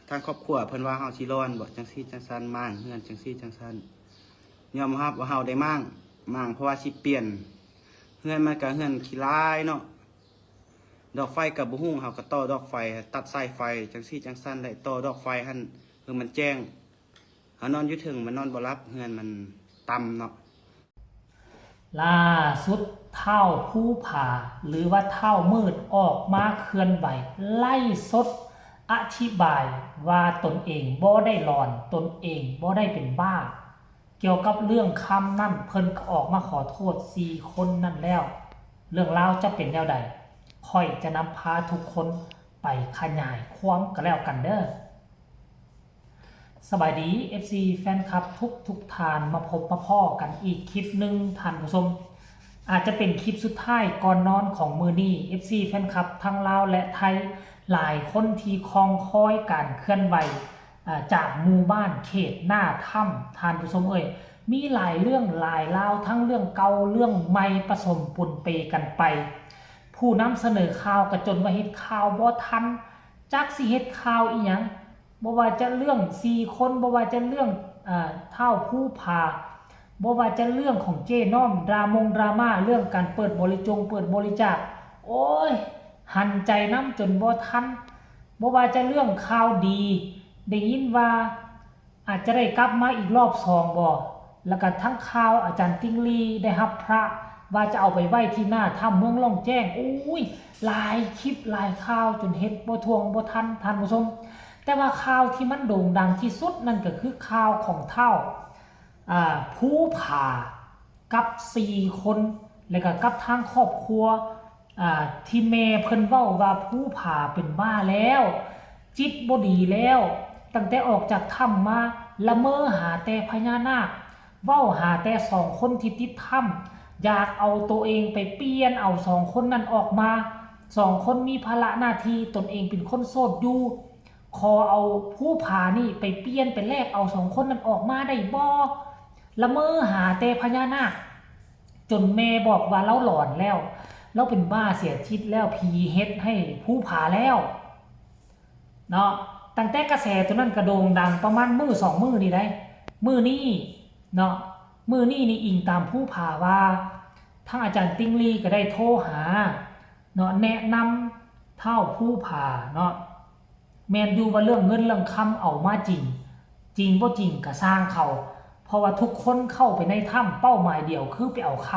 ทางครอบครัวเพิ่นว่าเฮาสิร้อนบ่จังซี่จังซั่นมั่างเฮือนจังซี่จังซั่นยอมรับว่าเฮาได้มั่างเพราะว่าสิเปลี่ยนเฮือนมันก็เฮือนขี้ร้ายเนาะดอกไฟก็บ่ฮู้เฮาก็ต่อดอกไฟตัดสายไฟจังซี่จังซั่นได้ต่อดอกไฟหั่นคือมันแจ้งเฮานอนอยู่ถึงมันนอนบ่หลับเฮือนมันต่ำเนาะล่าสุดเท่าผู้ผ่าหรือว่าเท่ามืดออกมาเคลื่อนไหวไล่สดอธิบายว่าตนเองบ่ได้หลอนตนเองบ่ได้เป็นบ้าเกี่ยวกับเรื่องคำนั่นเพิ่นก็ออกมาขอโทษ4คนนั่นแล้วเรื่องราวจะเป็นแนวใดค่อยจะนำพาทุกคนไปขยายความกันแล้วกันเด้อสบายดี FC แฟนคลับทุกทานมาพบมาพ่อกันอีกคลิปหนึ่งท่านผู้ชมอาจจะเป็นคลิปสุดท้ายก่อนนอนของมือนี้ FC แฟนคลับทั้งลาวและไทยหลายคนที่คองคอยการเคลื่อนไหวจากหมู่บ้านเขตหน้าถ้ำท่านผู้ชมมีหลายเรื่องหลายราวทั้งเรื่องเก่าเรื่องใหม่ผสมปนเปกันไปผู้นำเสนอข่าวกระจนว่าเฮ็ดข่าวบ่ทันจักสิเฮ็ดข่าวอีหยังบ่ว่าจะเรื่อง4คนบ่ว่าจะเรื่องเท่าผู้พาบ่ว่าจะเรื่องของเจ้น้อมดราม่าเรื่องการเปิดบริจาคโอ้ยหันใจน้ำจนบ่ทันบ่ว่าจะเรื่องข่าวดีได้ยินว่าอาจจะได้กลับมาอีกรอบ2บ่แล้วก็ทั้งข่าวอาจารย์ติงลีได้รับพระว่าจะเอาไปไว้ที่หน้าถ้ำเมืองล่องแจ้งอุ้ยหลายคลิปหลายข่าวจนเฮ็ดบ่ทวงบ่ทันท่านผู้ชมแต่ว่าข่าวที่มันโด่งดังที่สุดนั่นก็คือข่าวของเท่าผู้ผ่ากับ4คนแล้วก็กับทางครอบครัวที่แม่เพิ่นเว้าว่าผู้ผ่าเป็นบ้าแล้วจิตบ่ดีแล้วตั้งแต่ออกจากถ้ำมาละเมอหาแต่พญานาคเว้าหาแต่2คนที่ติดถ้ำอยากเอาตัวเองไปเปลี่ยนเอา2คนนั้นออกมา2คนมีภาระหน้าที่ตนเองเป็นคนโสดอยู่ขอเอาผู้ผ่านี่ไปเปลี่ยนไปแลกเอา2คนนั้นออกมาได้บ่ละเมอหาแต่พญานาคจนแม่บอกว่าเราหลอนแล้วเราเป็นบ้าเสียชิดแล้วผีเฮ็ดให้ผู้ผ่าแล้วเนาะตั้งแต่กระแสตัวนั้นกระโดงดังประมาณมื้อ2มื้อนี่ได้มื้อนี้เนาะมื้อนี้นี่อิงตามผู้ผ่าว่าทางอาจารย์ติงลีก็ได้โทรหาเนาะแนะนำเท่าผู้ผ่าเนาะแม่นอยู่ว่าเรื่องเงินเรื่องคำเอามาจริงบ่จริงก็สร้างเขาเพราะว่าทุกคนเข้าไปในถ้ำเป้าหมายเดียวคือไปเอาค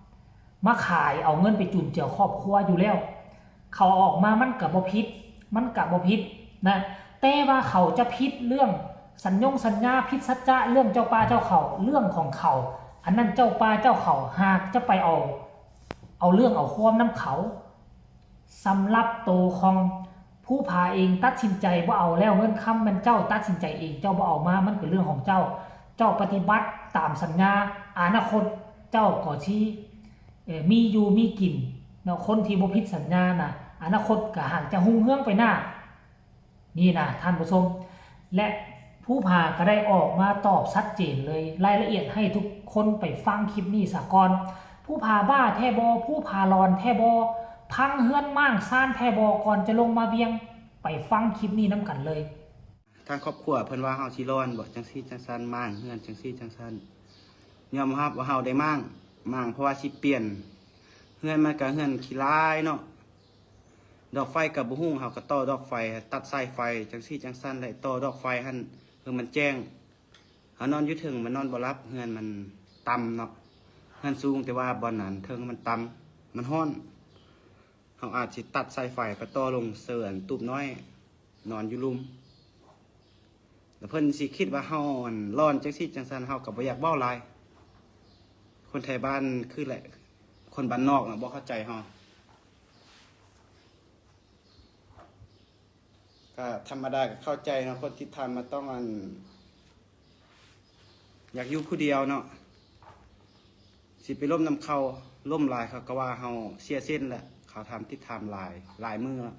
ำมาขายเอาเงินไปจุนเจือครอบครัวอยู่แล้วเขาออกมามันกับบ่ผิดนะแต่ว่าเขาจะผิดเรื่องสัญญาผิดสัจจะเรื่องเจ้าป่าเจ้าเขาเรื่องของเขาอันนั้นเจ้าป่าเจ้าเขาหากจะไปเอาเรื่องเอาความน้ำเขาสำหรับโตของผู้พาเองตัดสินใจว่าเอาแล้วเงินคำมันเจ้าตัดสินใจเองเจ้าบ่เอามามันเป็นเรื่องของเจ้าปฏิบัติตามสัญญาอนาคตเจ้าก็ที่มีอยู่มีกินเนาะคนที่บ่ผิดสัญญานะอนาคตก็ห่างจะหุ่งเฮืองไปหน้านี่นะท่านผู้ชมและผู้พาก็ได้ออกมาตอบชัดเจนเลยรายละเอียดให้ทุกคนไปฟังคลิปนี้ซะก่อนผู้พาบ้าแท้บ่ผู้พาหลอนแท้บ่พังเฮือนมั่างซ่านแท้บ่ก่อนจะลงมาเวียงไปฟังคลิปนี้นํกันเลยทางครอบครัวเพิ่นว่าเฮาสิร้อนบ่จังซี่จังซั่นมั่างเฮือนจังซี่จังซั่นยอมรับว่าเฮาได้มั่งเพราะว่าสิเปลี่ยนเฮือนมันก็เฮือนขี้ร้ายเนาะดอกไฟก็บ่ฮู้เฮาก็ต่อดอกไฟตัดสายไฟจังซี่จังซั่นได้ต่อดอกไฟหั่นคือมันแจ้งเฮานอนอยู่ถึงมันนอนบ่หลับเฮือนมันต่ำเนาะเฮือนสูงแต่ว่าบ่อนนั้นถึงมันต่ำมันร้อนเฮาอาจสิตัดสายไฟไปต่อลงเสื่อนตูบน้อยนอนอยู่ลุมแล้วเพิ่นสิคิดว่าเฮาร้อนจังซี่จังซั่นเฮาก็บ่อยากเว้าหลายคนไทยบ้านคือแหละคนบ้านนอกน่ะบ่เข้าใจเฮาก็ธรรมดาก็เข้าใจเนาะคนที่ทำมาต้องอยากอยู่ผู้เดียวเนาะสิไปล่มน้ำเขาล่มลายเขาก็ว่าเฮาเสียเส้นแหละเขาทำติดทำลายมือแล้ว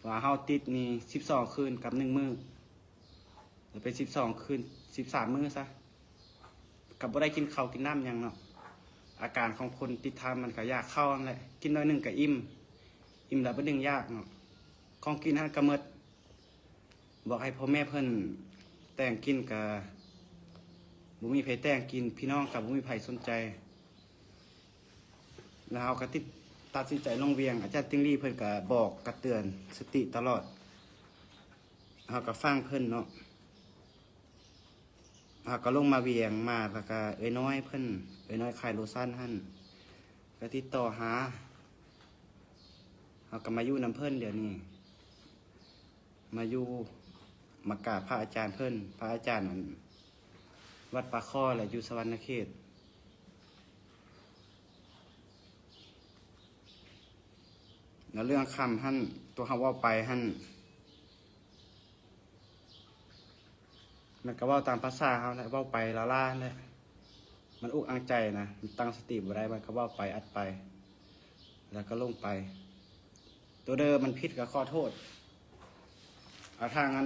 ว่าเฮาติดนี่12คืนกับ1มื้อหรือเป็น12คืน13มื้อซะกับบ่ได้กินข้าวกินน้ำหยังเนาะอาการของคนติดทำมันก็ยากเข้านั่นแหละกินน้อยนึงก็อิ่มแล้วบ่ดึงยากเนาะของกินหั่นก็หมด บอกให้พ่อแม่เพิ่นแต่งกินกับบ่มีไผแต่งกินพี่น้องกับบ่มีไผสนใจแล้วเราก็ตัดสินใจลงเวียงอาจารย์ติ้งลี่เพิ่นก็บอกกระเตือนสติตลอดเราก็ฟังเพิ่นเนาะเราก็ลงมาเวียงมาแล้วก็เอ้ยน้อยเพิ่นเอ้ยน้อยขายโลซั่นหั่นก็ติดต่อหาเราก็มาอยู่นํเพิ่นเดี๋ยวนี้มาอยู่มากราบพระอาจารย์เพิ่นพระอาจารย์นั้นวัดปากข้อแหละอยู่สวรรณเขตแล้วเรื่องคำหั่นตัวเขาเว่าไปหั่นมันก็เว่าตามภาษาเขาแหละเว่าไปละล่าแหละมันอุกอังใจนะมันตั้งสติบ่ได้มันก็เว่าไปอัดไป แล้วก็ลงไป ตัวเดิมมันผิดก็ขอโทษเอาทางนั้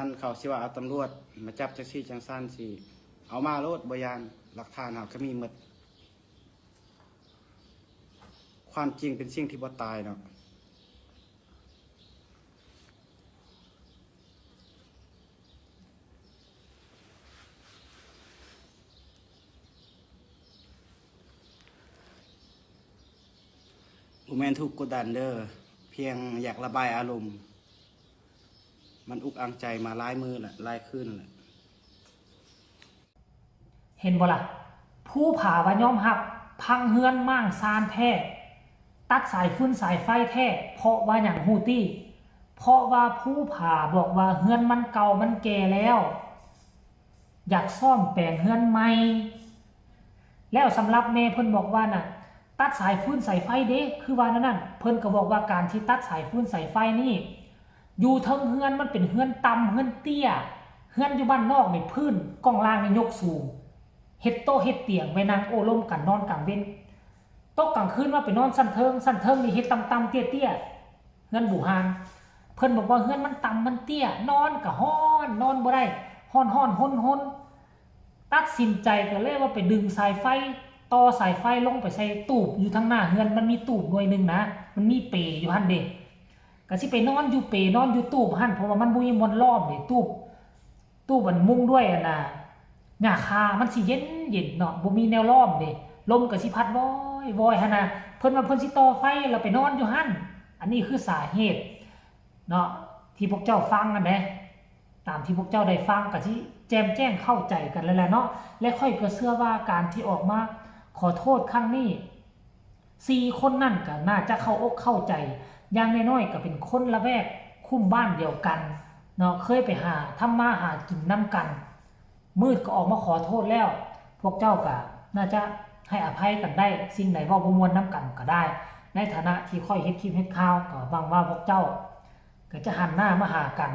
นเขาสิว่าเอาตำรวจมาจับจังซี่จังซั่นสิเอามาโลดบ่ยานหลักฐานเฮาก็มีหมดความจริงเป็นสิ่งที่บ่ตายเนาะบ่แม่นถูกกดดันเด้อเพียงอยากระบายอารมณ์มันอุกอังใจมาหลายมือแหละหลายคืนแหละ เห็นบ่ล่ะผู้ผาว่ายอมรับพังเฮือนมั่างซานแท้ตัดสายฟืนสายไฟแท้เพราะว่าอย่างฮูตี้เพราะว่าผู้ผาบอกว่าเฮือนมันเก่ามันแก่แล้ว อยากซ่อมแปลงเฮือนใหม่แล้วสำหรับแม่เพิ่นบอกว่าน่ะตัดสายฟืนสายไฟเด้คือว่านั่นเพิ่นก็บอกว่าการที่ตัดสายฟืนสายไฟนี่อยู่เทิงเฮือนมันเป็นเฮือนต่ำเฮือนเตี้ยเฮือนอยู่บ้านนอกนี่พื้นกองล่างนี่ยกสูงเฮ็ดโต๊ะเฮ็ดเตียงไว้นั่งโอ้ลมกันนอนกลางเว้นโต๊ะกลางคืนว่าไปนอนสั้นเทิงนี่เฮ็ดต่ำๆเตี้ยๆเฮือนบูฮานเพิ่นบอกว่าเฮือนมันต่ำมันเตี้ยนอนก็ฮ้อนนอนบ่ได้ฮ้อนฮ้นตัดสินใจก็เลยว่าไปดึงสายไฟต่อสายไฟลงไปใส่ตูบอยู่ทางหน้าเฮือนมันมีตูบหน่วยนึงนะมันมีเปอยู่หั่นเด้ก็สิไปนอนอยู่เปนอนอยู่ตูบหั่นเพราะว่ามันบ่มีมอนล้อมนี่ตูบมันมุงด้วยน่ะหญ้าคามันสิเย็นเนาะบ่มีแนวล้อมเด้ลมก็สิพัดวอยหั่นน่ะเพิ่นว่าเพิ่นสิต่อไฟแล้วไปนอนอยู่หั่นอันนี้คือสาเหตุเนาะที่พวกเจ้าฟังกันเด้ตามที่พวกเจ้าได้ฟังก็สิแจ้งเข้าใจกันแล้วแหละเนาะและค่อยก็เชื่อว่าการที่ออกมาขอโทษครั้งนี้4คนนั่นก็น่าจะเข้าอกเข้าใจอย่างน้อยๆก็เป็นคนละแวกคุ้มบ้านเดียวกันเนาะเคยไปทำมาหากินนำกันมืดก็ออกมาขอโทษแล้วพวกเจ้าก็น่าจะให้อภัยกันได้สิ่งไหนเว้าบ่ม่วนนำกันก็ได้ในฐานะที่ค่อยเฮ็ดคลิปเฮ็ดข่าวก็หวังว่าพวกเจ้าก็จะหันหน้ามาหากัน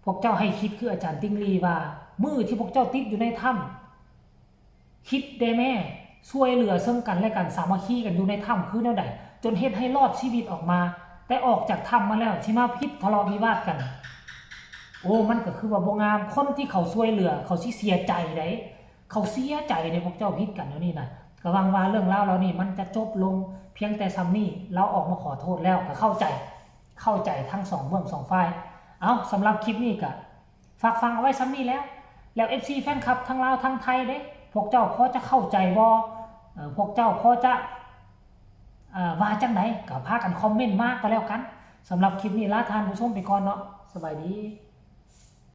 พวกเจ้าให้คิดคืออาจารย์ติ้งลีว่ามือที่พวกเจ้าติดอยู่ในถ้ำคิดได้แม่ช่วยเหลือซึ่งกันและกันสามัคคีกันอยู่ในถ้ำคือแนวใดจนเฮ็ดให้รอดชีวิตออกมาแต่ออกจากถ้ำมาแล้วสิมาพิษทะเลาะวิวาทกันโอ้มันก็คือว่าบ่งามคนที่เขาช่วยเหลือเขาสิเสียใจได้เขาเสียใจในพวกเจ้าพิษกันเดี๋ยวนี้น่ะก็หวังว่าเรื่องราวเรานี่มันจะจบลงเพียงแต่ซ้ำนี้เราออกมาขอโทษแล้วก็เข้าใจทั้ง2เบื้อง2ฝ่ายเอาสำหรับคลิปนี้ก็ฝากฟังเอาไว้ซ้ำนี้แล้ว FC แฟนคลับทั้งลาวทั้งไทยเด้พวกเจ้าพอจะเข้าใจบ่พวกเจ้าพอจะว่าจังไดก็พากันคอมเมนต์มาก็แล้วกันสำหรับคลิปนี้ลาท่านผู้ชมไปก่อนเนาะสบายดี